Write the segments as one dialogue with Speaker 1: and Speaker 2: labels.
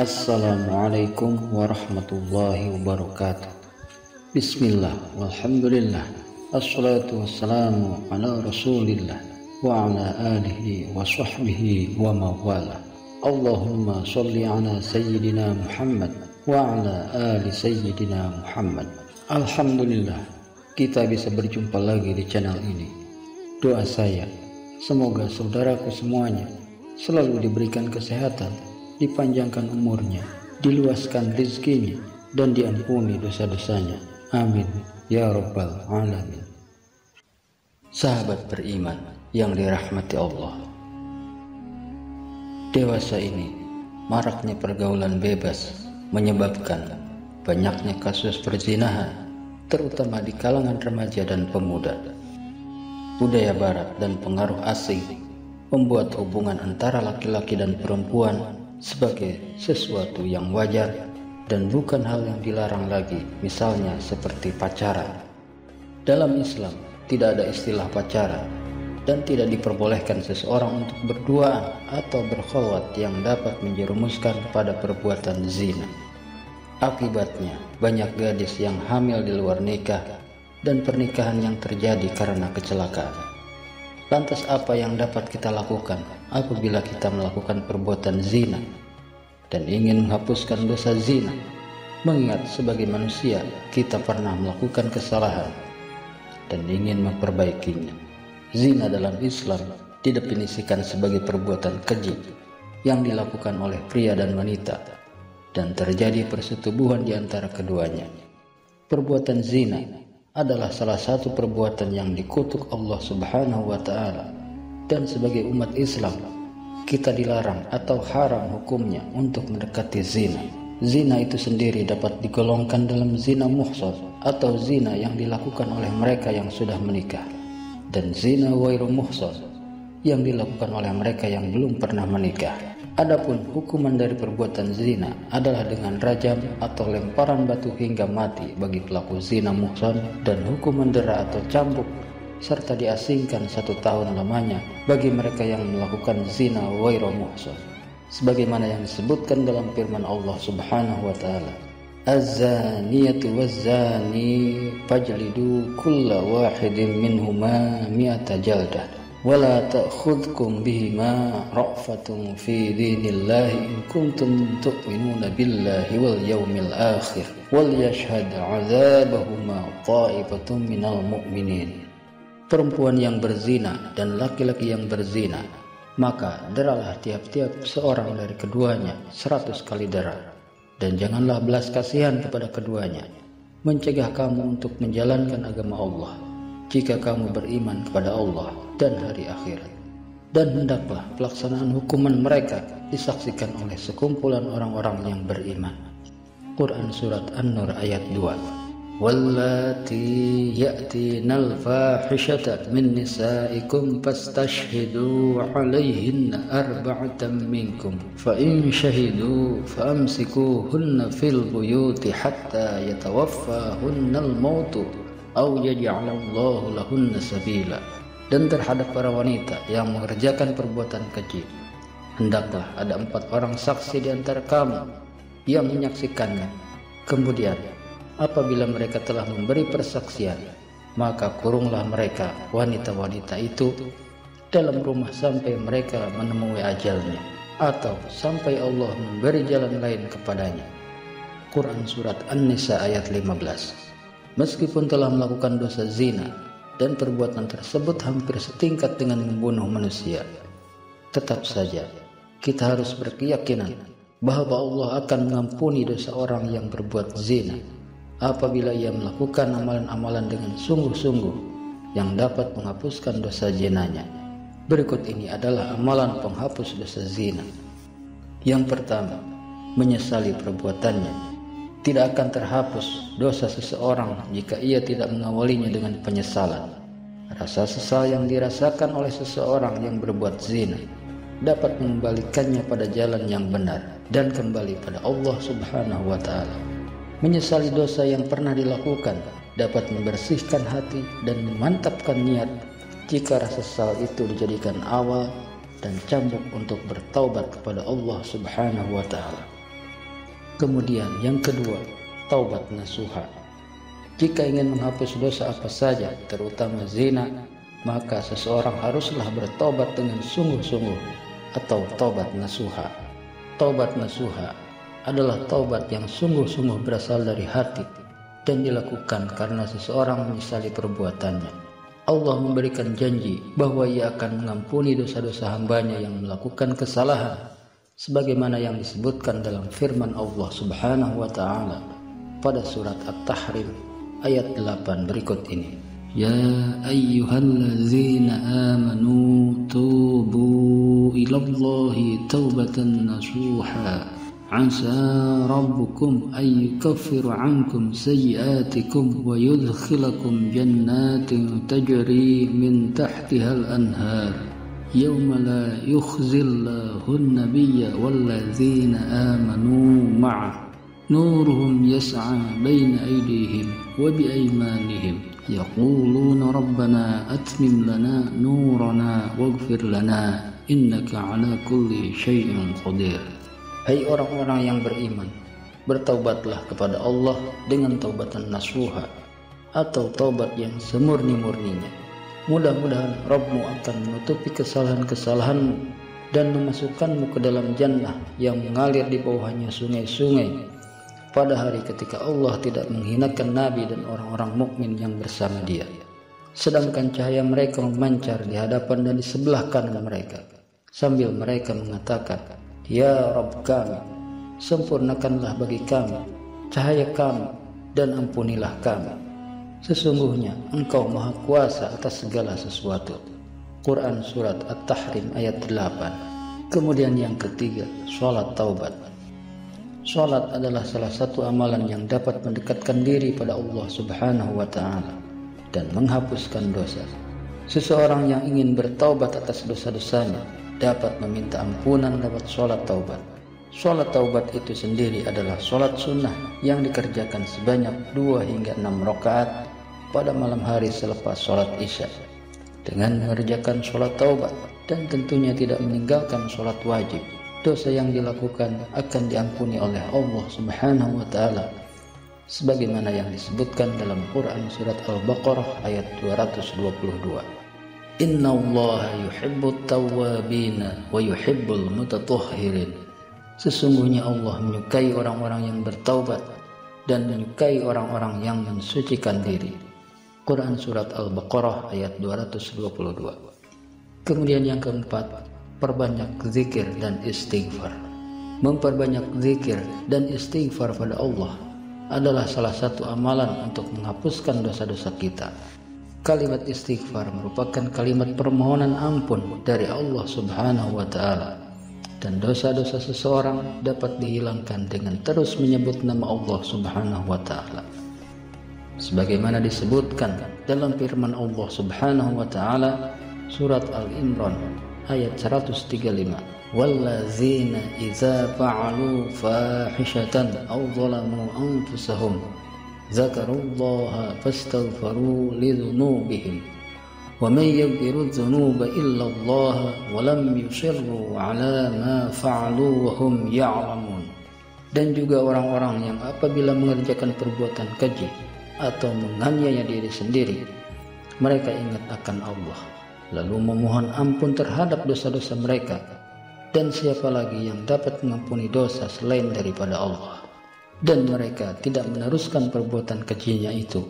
Speaker 1: Assalamualaikum warahmatullahi wabarakatuh. Bismillah, walhamdulillah, assalatu wassalamu ala rasulillah wa ala alihi wa sahbihi wa mawala. Allahumma salli ala sayyidina Muhammad wa ala ali sayyidina Muhammad. Alhamdulillah, kita bisa berjumpa lagi di channel ini. Doa saya, semoga saudaraku semuanya selalu diberikan kesehatan, dipanjangkan umurnya, diluaskan rezekinya, dan diampuni dosa-dosanya. Amin ya rabbal alamin. Sahabat beriman yang dirahmati Allah, dewasa ini maraknya pergaulan bebas menyebabkan banyaknya kasus perzinahan, terutama di kalangan remaja dan pemuda. Budaya barat dan pengaruh asing membuat hubungan antara laki-laki dan perempuan sebagai sesuatu yang wajar dan bukan hal yang dilarang lagi, misalnya seperti pacaran. Dalam Islam tidak ada istilah pacaran dan tidak diperbolehkan seseorang untuk berduaan atau berkhalwat yang dapat menjerumuskan pada perbuatan zina. Akibatnya banyak gadis yang hamil di luar nikah dan pernikahan yang terjadi karena kecelakaan. Lantas apa yang dapat kita lakukan apabila kita melakukan perbuatan zina dan ingin menghapuskan dosa zina? Mengingat sebagai manusia kita pernah melakukan kesalahan dan ingin memperbaikinya. Zina dalam Islam didefinisikan sebagai perbuatan keji yang dilakukan oleh pria dan wanita dan terjadi persetubuhan di antara keduanya. Perbuatan zina adalah salah satu perbuatan yang dikutuk Allah Subhanahu wa Ta'ala, dan sebagai umat Islam kita dilarang atau haram hukumnya untuk mendekati zina. Zina itu sendiri dapat digolongkan dalam zina muhsan atau zina yang dilakukan oleh mereka yang sudah menikah, dan zina ghairu muhsan yang dilakukan oleh mereka yang belum pernah menikah. Adapun hukuman dari perbuatan zina adalah dengan rajam atau lemparan batu hingga mati bagi pelaku zina muhsan, dan hukuman dera atau cambuk serta diasingkan 1 tahun lamanya bagi mereka yang melakukan zina ghairu muhsan, sebagaimana yang disebutkan dalam firman Allah Subhanahu wa Ta'ala, az-zaniyatu waz-zani fajlidu kulla wahidin minhuma mi'ata jaldah wala ta'khudhukum bihima ra'fatun fi dinillahi in kuntum tu'minuna billahi wal yawmil akhir wal yashhad 'adzabahuma ta'ifatun minal mu'minin. Perempuan yang berzina dan laki-laki yang berzina, maka deralah tiap-tiap seorang dari keduanya 100 kali dera, dan janganlah belas kasihan kepada keduanya, mencegah kamu untuk menjalankan agama Allah jika kamu beriman kepada Allah dan hari akhirat. Dan hendaklah pelaksanaan hukuman mereka disaksikan oleh sekumpulan orang-orang yang beriman. Quran Surat An-Nur ayat 2. Wallati ya'tinal fahishata min nisaikum fastashhidu 'alayhinna arba'atan minkum fa in shahidu famsikuhunna fil buyuti hatta yatawaffahunna al-mautu aw yaj'alallahu lahunna sabila. Dan terhadap para wanita yang mengerjakan perbuatan keji, hendaklah ada 4 orang saksi di antara kamu yang menyaksikannya. Kemudian apabila mereka telah memberi persaksian, maka kurunglah mereka wanita-wanita itu dalam rumah sampai mereka menemui ajalnya atau sampai Allah memberi jalan lain kepadanya. Quran Surat An-Nisa ayat 15. Meskipun telah melakukan dosa zina dan perbuatan tersebut hampir setingkat dengan membunuh manusia, tetap saja kita harus berkeyakinan bahwa Allah akan mengampuni dosa orang yang berbuat zina apabila ia melakukan amalan-amalan dengan sungguh-sungguh yang dapat menghapuskan dosa zinanya. Berikut ini adalah amalan penghapus dosa zina. Yang pertama, menyesali perbuatannya. Tidak akan terhapus dosa seseorang jika ia tidak mengawalinya dengan penyesalan. Rasa sesal yang dirasakan oleh seseorang yang berbuat zina dapat mengembalikannya pada jalan yang benar dan kembali pada Allah Subhanahu wa Ta'ala. Menyesali dosa yang pernah dilakukan dapat membersihkan hati dan memantapkan niat jika rasa sesal itu dijadikan awal dan cambuk untuk bertaubat kepada Allah Subhanahu wa Ta'ala. Kemudian yang kedua, taubat nasuha. Jika ingin menghapus dosa apa saja, terutama zina, maka seseorang haruslah bertobat dengan sungguh-sungguh atau taubat nasuha. Taubat nasuha adalah taubat yang sungguh-sungguh berasal dari hati dan dilakukan karena seseorang menyesali perbuatannya. Allah memberikan janji bahwa Ia akan mengampuni dosa-dosa hambanya yang melakukan kesalahan, sebagaimana yang disebutkan dalam firman Allah Subhanahu wa Ta'ala pada surat At-Tahrim ayat 8 berikut ini. Ya ayyuhallazina amanu tubu ilallahi taubatan nasuha asa rabbukum ayyukaffiru ankum sayyiatikum wa yudkhilakum jannatin tajri min tahtihal anhar yawma la yukhzillahu an-nabiyya wallazina amanu ma'ah nuruhum yas'a baina aydihim wa biaymanihim yaquluna rabbana atmim lana nurana waghfir lana innaka ala kulli syai'in qadir. Hai orang-orang yang beriman, bertaubatlah kepada Allah dengan taubatan nasuha atau taubat yang semurni-murninya. Mudah-mudahan Rabbmu akan menutupi kesalahan-kesalahanmu dan memasukkanmu ke dalam jannah yang mengalir di bawahnya sungai-sungai pada hari ketika Allah tidak menghinakan Nabi dan orang-orang mukmin yang bersama Dia, sedangkan cahaya mereka memancar di hadapan dan di sebelah kanan mereka, sambil mereka mengatakan, Ya Rabb kami, sempurnakanlah bagi kami cahaya kami dan ampunilah kami. Sesungguhnya Engkau Maha Kuasa atas segala sesuatu. Quran Surat At-Tahrim ayat 8. Kemudian yang ketiga, sholat taubat. Sholat adalah salah satu amalan yang dapat mendekatkan diri pada Allah Subhanahu wa Ta'ala dan menghapuskan dosa. Seseorang yang ingin bertaubat atas dosa-dosanya dapat meminta ampunan lewat sholat taubat. Sholat taubat itu sendiri adalah sholat sunnah yang dikerjakan sebanyak 2 hingga 6 rakaat pada malam hari selepas sholat isya. Dengan mengerjakan sholat taubat dan tentunya tidak meninggalkan sholat wajib, dosa yang dilakukan akan diampuni oleh Allah Subhanahu wa Ta'ala, sebagaimana yang disebutkan dalam Quran Surat Al-Baqarah ayat 222. Inna Allah yuhibbut tawwabina wa yuhibbul mutatahhirin. Sesungguhnya Allah menyukai orang-orang yang bertaubat dan menyukai orang-orang yang mensucikan diri. Quran Surat Al-Baqarah ayat 222. Kemudian yang keempat, perbanyak zikir dan istighfar. Memperbanyak zikir dan istighfar pada Allah adalah salah satu amalan untuk menghapuskan dosa-dosa kita. Kalimat istighfar merupakan kalimat permohonan ampun dari Allah Subhanahu wa Ta'ala, dan dosa-dosa seseorang dapat dihilangkan dengan terus menyebut nama Allah Subhanahu wa Ta'ala. Sebagaimana disebutkan dalam firman Allah Subhanahu wa Ta'ala surat Al-Imran ayat 135, wallazina idza fa'alu fahishatan aw zalamu anfusahum dzakarullaha fastaghfiru lidzunubihim wa man yaghfiru dzunuba illa Allah wa lam yusirru ala ma fa'alu wa hum ya'lamun. Dan juga orang-orang yang apabila mengerjakan perbuatan keji atau menganiaya diri sendiri, mereka ingat akan Allah lalu memohon ampun terhadap dosa-dosa mereka, dan siapa lagi yang dapat mengampuni dosa selain daripada Allah, dan mereka tidak meneruskan perbuatan kejinya itu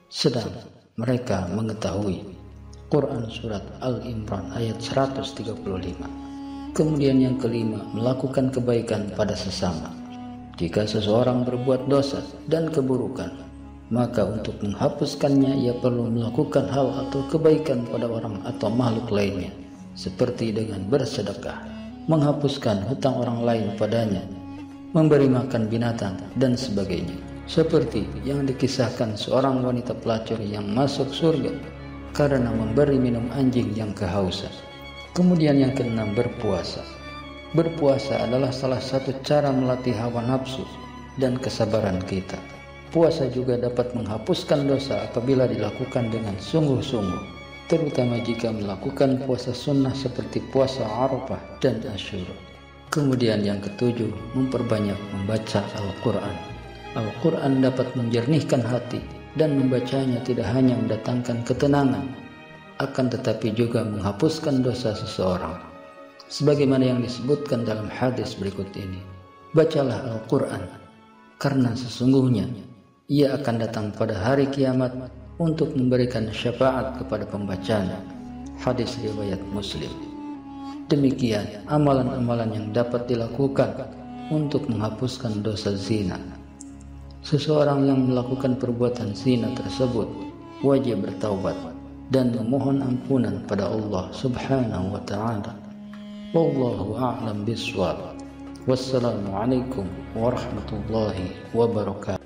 Speaker 1: sedang mereka mengetahui. Quran Surat Al-Imran ayat 135. Kemudian yang kelima, melakukan kebaikan pada sesama. Jika seseorang berbuat dosa dan keburukan, maka untuk menghapuskannya ia perlu melakukan hal atau kebaikan pada orang atau makhluk lainnya, seperti dengan bersedekah, menghapuskan hutang orang lain padanya, memberi makan binatang, dan sebagainya. Seperti yang dikisahkan seorang wanita pelacur yang masuk surga karena memberi minum anjing yang kehausan. Kemudian yang keenam, berpuasa. Berpuasa adalah salah satu cara melatih hawa nafsu dan kesabaran kita. Puasa juga dapat menghapuskan dosa apabila dilakukan dengan sungguh-sungguh, terutama jika melakukan puasa sunnah seperti puasa Arafah dan Asyura. Kemudian yang ketujuh, memperbanyak membaca Al-Quran. Al-Quran dapat menjernihkan hati, dan membacanya tidak hanya mendatangkan ketenangan, akan tetapi juga menghapuskan dosa seseorang. Sebagaimana yang disebutkan dalam hadis berikut ini, bacalah Al-Quran, karena sesungguhnya ia akan datang pada hari kiamat untuk memberikan syafaat kepada pembacanya. Hadis riwayat Muslim. Demikian amalan-amalan yang dapat dilakukan untuk menghapuskan dosa zina. Seseorang yang melakukan perbuatan zina tersebut wajib bertaubat dan memohon ampunan pada Allah Subhanahu wa ta'ala. Wallahu a'lam bishawab. Wassalamualaikum warahmatullahi wabarakatuh.